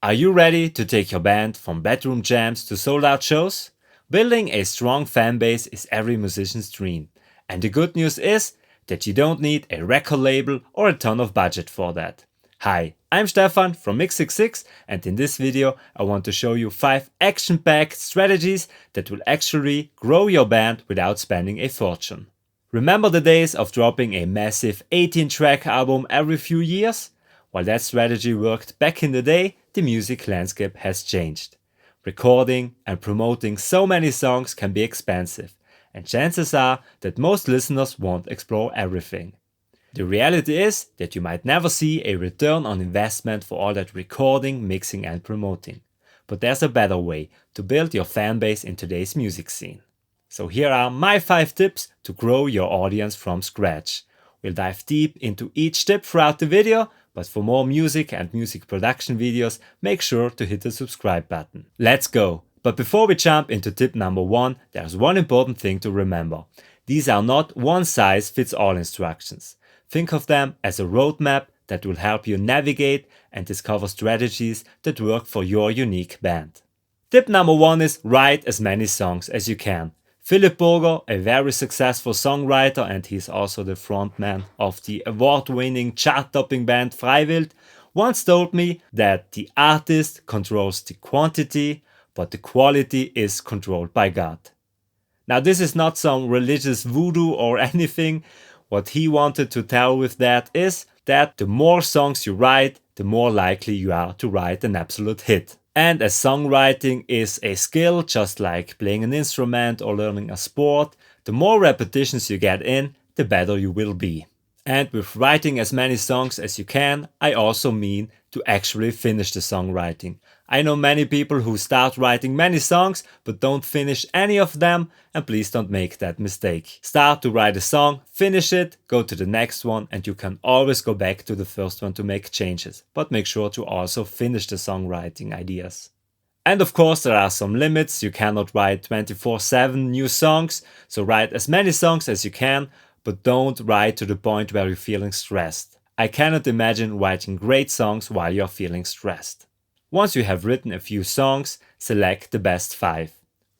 Are you ready to take your band from bedroom jams to sold out shows? Building a strong fan base is every musician's dream. And the good news is that you don't need a record label or a ton of budget for that. Hi, I'm Stefan from Mix66, and in this video I want to show you 5 action-packed strategies that will actually grow your band without spending a fortune. Remember the days of dropping a massive 18-track album every few years? While that strategy worked back in the day, the music landscape has changed. Recording and promoting so many songs can be expensive, and chances are that most listeners won't explore everything. The reality is that you might never see a return on investment for all that recording, mixing and promoting. But there's a better way to build your fan base in today's music scene. So here are my 5 tips to grow your audience from scratch. We'll dive deep into each tip throughout the video, but for more music and music production videos, make sure to hit the subscribe button. Let's go! But before we jump into tip number 1, there's one important thing to remember. These are not one-size-fits-all instructions. Think of them as a roadmap that will help you navigate and discover strategies that work for your unique band. Tip number 1 is write as many songs as you can. Philipp Burger, a very successful songwriter, and he's also the frontman of the award-winning chart-topping band Freiwild, once told me that the artist controls the quantity, but the quality is controlled by God. Now this is not some religious voodoo or anything. What he wanted to tell with that is that the more songs you write, the more likely you are to write an absolute hit. And as songwriting is a skill, just like playing an instrument or learning a sport, the more repetitions you get in, the better you will be. And with writing as many songs as you can, I also mean to actually finish the songwriting. I know many people who start writing many songs but don't finish any of them, and please don't make that mistake. Start to write a song, finish it, go to the next one, and you can always go back to the first one to make changes. But make sure to also finish the songwriting ideas. And of course there are some limits. You cannot write 24/7 new songs, so write as many songs as you can, but don't write to the point where you're feeling stressed. I cannot imagine writing great songs while you're feeling stressed. Once you have written a few songs, select the best 5.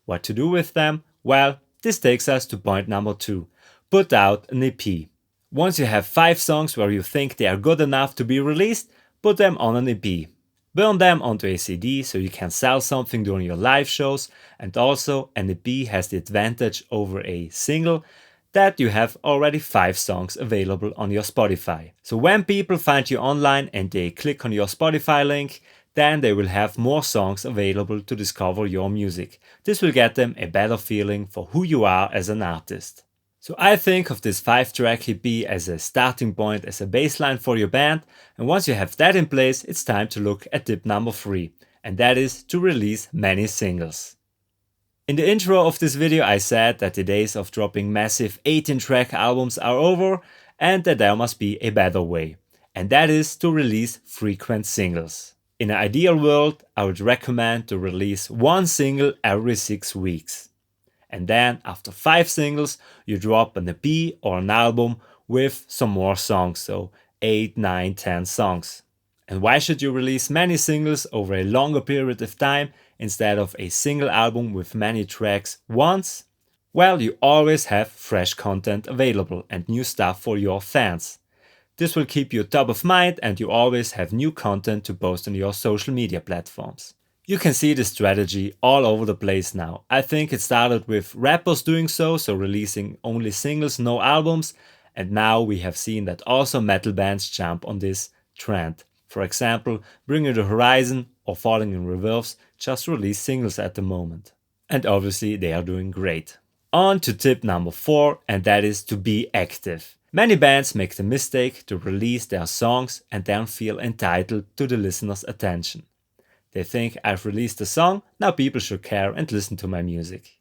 What to do with them? Well, this takes us to point number 2. Put out an EP. Once you have 5 songs where you think they are good enough to be released, put them on an EP. Burn them onto a CD so you can sell something during your live shows, and also an EP has the advantage over a single that you have already 5 songs available on your Spotify. So when people find you online and they click on your Spotify link, then they will have more songs available to discover your music. This will get them a better feeling for who you are as an artist. So I think of this 5-track EP as a starting point, as a baseline for your band, and once you have that in place, it's time to look at tip number 3, and that is to release many singles. In the intro of this video I said that the days of dropping massive 18-track albums are over and that there must be a better way, and that is to release frequent singles. In an ideal world, I would recommend to release 1 single every 6 weeks. And then after 5 singles, you drop an EP or an album with some more songs, so 8, 9, 10 songs. And why should you release many singles over a longer period of time instead of a single album with many tracks once? Well, you always have fresh content available and new stuff for your fans. This will keep you top of mind and you always have new content to post on your social media platforms. You can see this strategy all over the place now. I think it started with rappers doing so releasing only singles, no albums, and now we have seen that also metal bands jump on this trend. For example, Bring Me the Horizon or Falling in Reverse just release singles at the moment. And obviously they are doing great. On to tip number 4, and that is to be active. Many bands make the mistake to release their songs and then feel entitled to the listener's attention. They think, I've released a song, now people should care and listen to my music.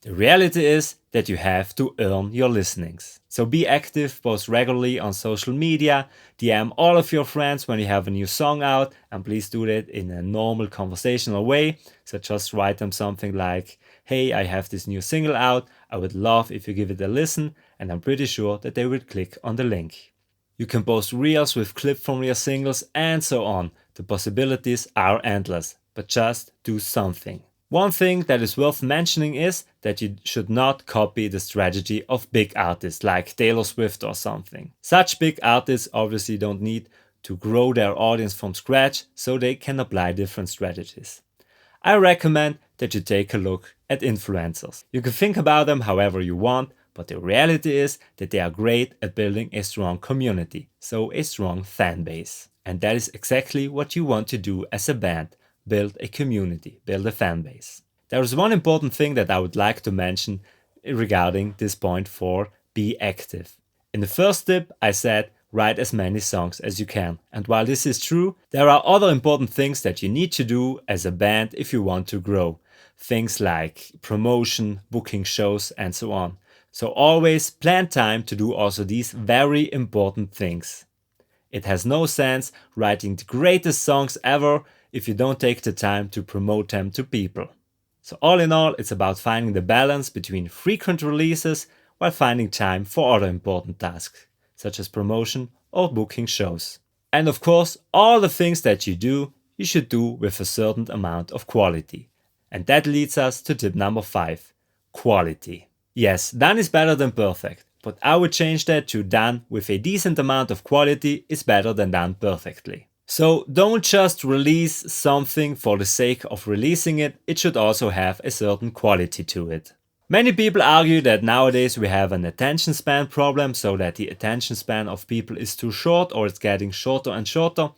The reality is that you have to earn your listenings. So be active, post regularly on social media, DM all of your friends when you have a new song out, and please do that in a normal conversational way. So just write them something like, hey, I have this new single out, I would love if you give it a listen, and I'm pretty sure that they will click on the link. You can post reels with clips from your singles and so on. The possibilities are endless, but just do something. One thing that is worth mentioning is that you should not copy the strategy of big artists like Taylor Swift or something. Such big artists obviously don't need to grow their audience from scratch, so they can apply different strategies. I recommend that you take a look at influencers. You can think about them however you want, but the reality is that they are great at building a strong community, so a strong fan base. And that is exactly what you want to do as a band. Build a community, build a fan base. There is one important thing that I would like to mention regarding this point for be active. In the first tip, I said write as many songs as you can. And while this is true, there are other important things that you need to do as a band if you want to grow. Things like promotion, booking shows, and so on. So always plan time to do also these very important things. It has no sense writing the greatest songs ever if you don't take the time to promote them to people. So all in all, it's about finding the balance between frequent releases while finding time for other important tasks, such as promotion or booking shows. And of course, all the things that you do, you should do with a certain amount of quality. And that leads us to tip number 5, quality. Yes, done is better than perfect, but I would change that to done with a decent amount of quality is better than done perfectly. So don't just release something for the sake of releasing it, it should also have a certain quality to it. Many people argue that nowadays we have an attention span problem, so that the attention span of people is too short or it's getting shorter and shorter.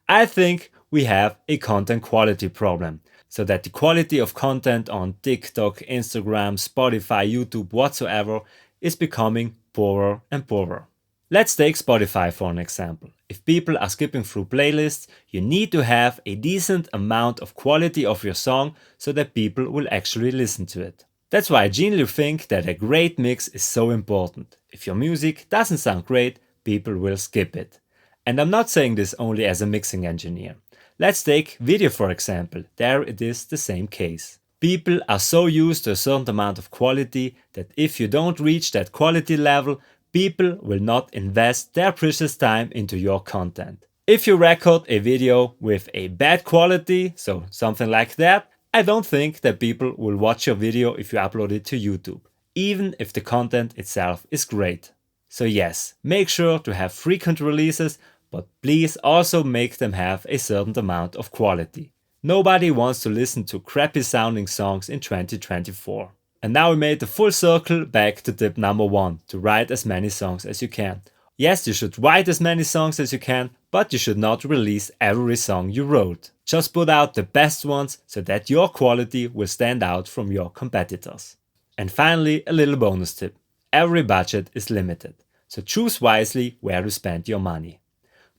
I think we have a content quality problem, so that the quality of content on TikTok, Instagram, Spotify, YouTube, whatsoever is becoming poorer and poorer. Let's take Spotify for an example. If people are skipping through playlists, you need to have a decent amount of quality of your song so that people will actually listen to it. That's why I genuinely think that a great mix is so important. If your music doesn't sound great, people will skip it. And I'm not saying this only as a mixing engineer. Let's take video for example. There it is the same case. People are so used to a certain amount of quality that if you don't reach that quality level, people will not invest their precious time into your content. If you record a video with a bad quality, so something like that, I don't think that people will watch your video if you upload it to YouTube, even if the content itself is great. So yes, make sure to have frequent releases, but please also make them have a certain amount of quality. Nobody wants to listen to crappy sounding songs in 2024. And now we made the full circle back to tip number 1, to write as many songs as you can. Yes, you should write as many songs as you can, but you should not release every song you wrote. Just put out the best ones so that your quality will stand out from your competitors. And finally, a little bonus tip. Every budget is limited, so choose wisely where to spend your money.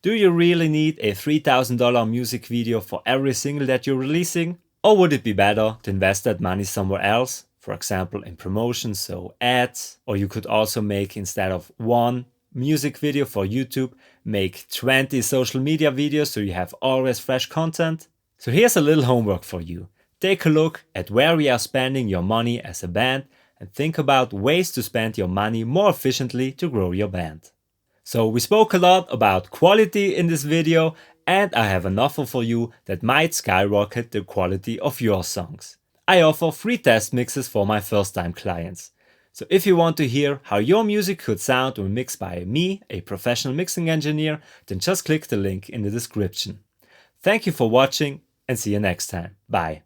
Do you really need a $3,000 music video for every single that you're releasing? Or would it be better to invest that money somewhere else? For example, in promotions, so ads, or you could also make, instead of one music video for YouTube, make 20 social media videos so you have always fresh content. So here's a little homework for you. Take a look at where we are spending your money as a band and think about ways to spend your money more efficiently to grow your band. So we spoke a lot about quality in this video, and I have an offer for you that might skyrocket the quality of your songs. I offer free test mixes for my first-time clients. So if you want to hear how your music could sound when mixed by me, a professional mixing engineer, then just click the link in the description. Thank you for watching and see you next time. Bye.